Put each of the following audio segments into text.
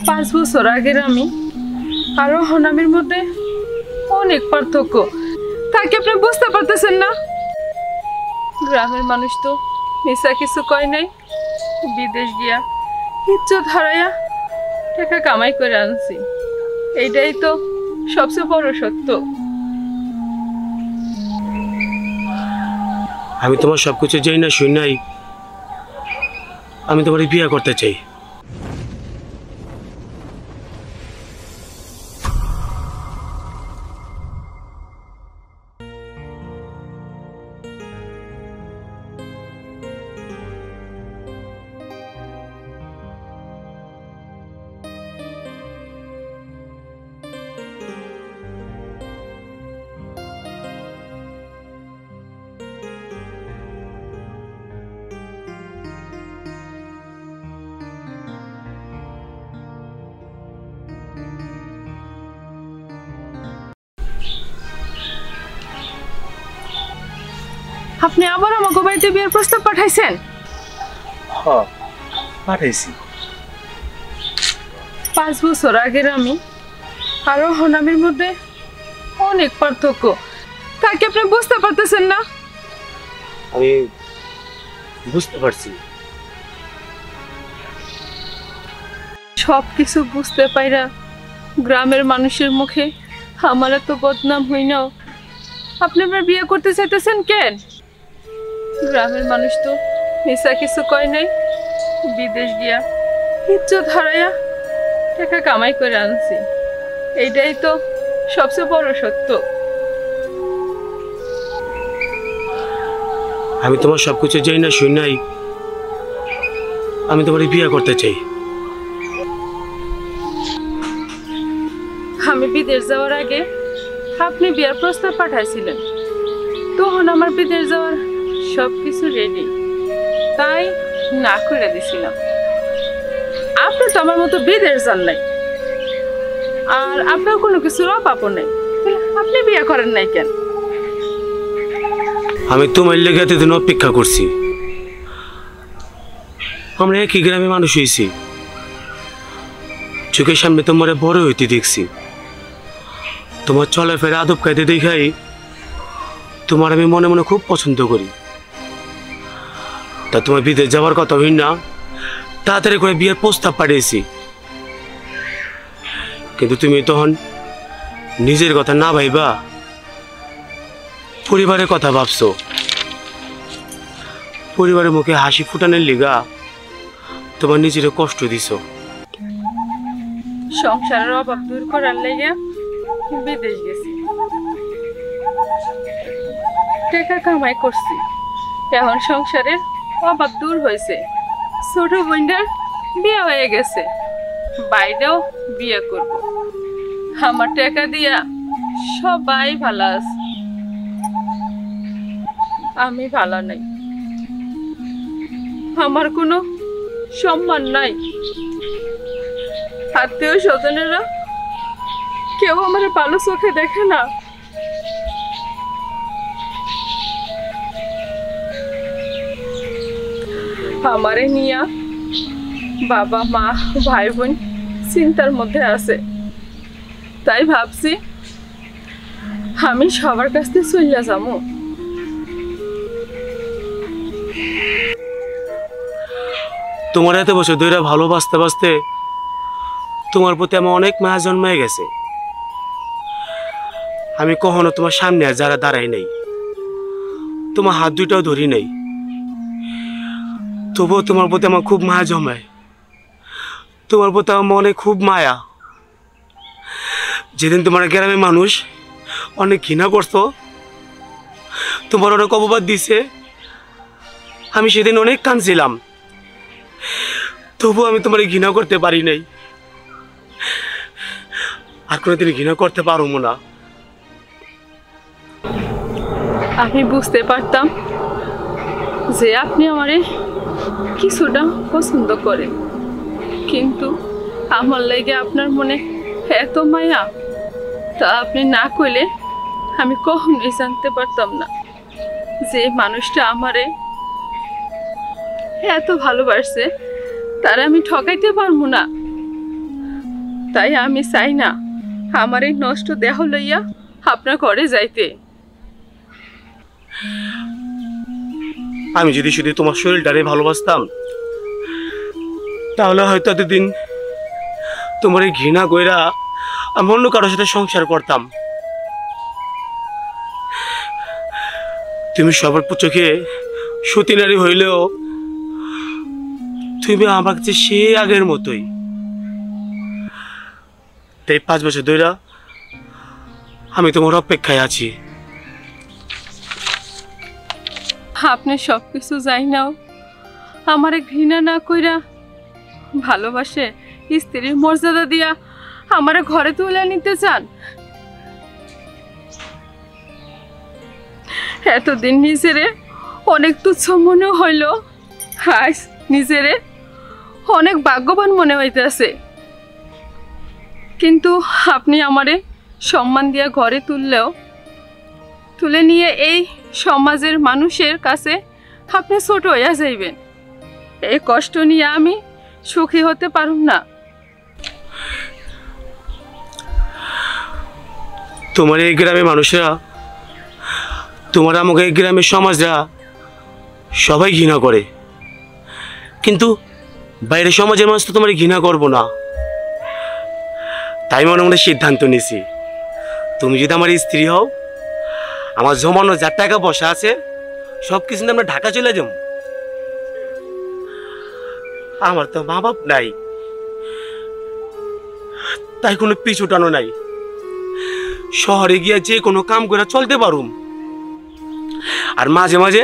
5 বছর আগের আমি আর হনামির মধ্যে অনেক পার্থক্য। তাকে আপনি বুঝতে পারতেছেন না? গ্রামের মানুষ তো মিশা কিছু কয় নাই, বিদেশ গিয়া ইজ্জত হারাইয়া টাকা কামাই করে আনছি, এইটাই তো সবচেয়ে বড় সত্য। আমি তোমার সবকিছু যাই না শুই নাই, আমি তোমার বিয়ে করতে চাই। আপনি আবার আমাকে বাড়িতে বিয়ের প্রস্তাব পাঠাইছেন? হ্যাঁ, পাঠাইছি। 5 বছর আগের আমি আর হনামির মধ্যে অনেক পার্থক্য। তাকে আপনি বুঝতে পারতেছেন না? আমি বুঝতে পারছি। সবকিছু বুঝতে পাইরা গ্রামের মানুষের মুখে আমার এত বদনাম হই না, আপনি আমার বিয়ে করতে চাইতেছেন কেন? গ্রামের মানুষ তো মিশা কিছু কয় নাই, বিদেশ গিয়া ইজ্জত হারাইয়া টাকা কামাই করে আনছি, এইটাই তো সবচেয়ে বড় সত্য। আমি তোমার সবকিছু যাই না শুই নাই, আমি তোমার বিয়ে করতে চাই। আমি বিদেশ যাওয়ার আগে আপনি বিয়ের প্রস্তাব পাঠাইছিলেন, তখন আমার বিদেশ যাওয়ার সবকিছু রেডি, তাই না করে দিছিলাম। আপনি তো আমার মতো বিদেশ যান নাই, আর আপনার কোনো কিছুর অভাবও নেই, আপনি বিয়ে করেন নাই কেন? আমি তোমার লেগে এতদিন অপেক্ষা করছি। আমরা একই গ্রামে মানুষ হয়েছি, চোখের সামনে তোমার বড় হইতে দেখছি। তোমার চলাফেরা আদব কায়দা দেখাই তোমার আমি মনে মনে খুব পছন্দ করি। তা তোমার বিদেশ যাওয়ার কথা হই না, তাড়াতাড়ি করে বিয়ের প্রস্তাব পাঠিয়েছি, কিন্তু তুমি তখন নিজের কথা না ভাইবা পরিবারের কথা ভাবছো। পরিবারের মুখে হাসি ফুটানোর লিগা তোমার নিজের কষ্ট দিছো। সংসারের অভাব দূর করার লেগে বিদেশ গেছি, টাকা কামাই করছি, এখন সংসারের অভাব দূর হয়েছে, ছোট বোনটার বিয়ে হয়ে গেছে, বাইরেও বিয়ে করব। আমার টাকা দিয়া সবাই ভালো আছে, আমি ভালো নাই, আমার কোনো সম্মান নাই, আত্মীয় স্বজনেরা কেউ আমার ভালো চোখে দেখে না। আমারে নিয়া বাবা মা ভাই বোন চিন্তার মধ্যে আছে, তাই ভাবছি আমি সবার কাছ থেকে চলে যাবো। তোমার এত বছর ধরে ভালোবাসতে বাসতে তোমার প্রতি আমার অনেক মায়া জন্মায় গেছে। আমি কখনো তোমার সামনে আর যারা দাঁড়াই নাই, তোমার হাত দুইটাও ধরি নাই, তবুও তোমার প্রতি আমার খুব মায়া জমায়। তোমার প্রতি আমার মনে খুব মায়া। যেদিন তোমার গ্রামে মানুষ অনেক ঘৃণা করতো, তোমার অনেক অপবাদ দিছে, আমি সেদিন অনেক কাঁদছিলাম, তবু আমি তোমার ঘৃণা করতে পারি নাই, আর কোনোদিন ঘৃণা করতে পারবো না। আমি বুঝতে পারতাম যে আপনি আমারে কিছুটা পছন্দ করেন, কিন্তু আমার লাগে আপনার মনে এত মায়া, তা আপনি না কইলে আমি কখনোই জানতে পারতাম না যে মানুষটা আমারে এত ভালোবাসে, তারা আমি ঠকাইতে পারবো না। তাই আমি চাই না আমার এই নষ্ট দেহ লইয়া আপনার ঘরে যাইতে। আমি যদি শুধু তোমার শরীরটারে ভালোবাসতাম তাহলে হয়তো এতদিন তোমার এই ঘৃণা কইরা আমি অন্য কারোর সাথে সংসার করতাম। তুমি সবার চোখে সতী নারী হইলেও তুমি আমার কাছে সে আগের মতোই। তাই 5 বছর ধরে আমি তোমার অপেক্ষায় আছি। আপনি সব কিছু যাই নাও আমারে ঘৃণা না কইরা ভালোবাসে স্ত্রীর মর্যাদা দিয়া আমারে ঘরে তুলে নিতে চান। এতদিন নিজেরে অনেক তুচ্ছ মনে হইল, আজ নিজেরে অনেক ভাগ্যবান মনে হইতেছে। কিন্তু আপনি আমারে সম্মান দিয়া ঘরে তুলে নিয়ে এই সমাজের মানুষের কাছে আপনি ছোট হইয়া যাইবেন। এই কষ্ট নিয়ে আমি সুখী হতে পারুম না। তোমার এই গ্রামের মানুষরা, তোমার আমাকে এই গ্রামের সমাজরা সবাই ঘৃণা করে, কিন্তু বাইরের সমাজের মানুষ তো তোমার ঘৃণা করবো না। তাই মনে মনে সিদ্ধান্ত নিছি, তুমি যদি আমার স্ত্রী হও, আমার জমানো যার টাকা পয়সা আছে সব কিছু আমরা ঢাকা চলে যাব। আমার তো মা বাপ নাই, তাই কোনো পিছুটানো নাই। শহরে গিয়ে যে কোনো কাম করে চলতে পারুম, আর মাঝে মাঝে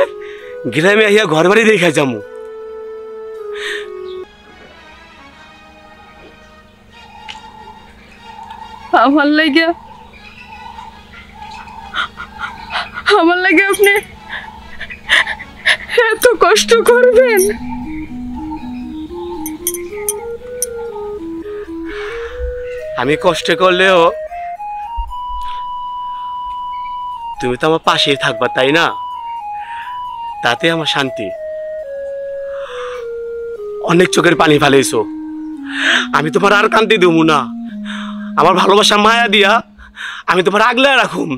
গ্রামে আইয়া ঘর বাড়ি দেখে যাবো। আমার লাগে আপনি এত কষ্ট করবেন? আমি কষ্ট করলেও তুমি তো আমার পাশেই থাকবা, তাই না? তাতে আমার শান্তি। অনেক চোখের পানি ফেলেছো, আমি তোমার আর কান্তি দেবো না। আমার ভালোবাসা মায়া দিয়া আমি তোমার আগলে রাখুম।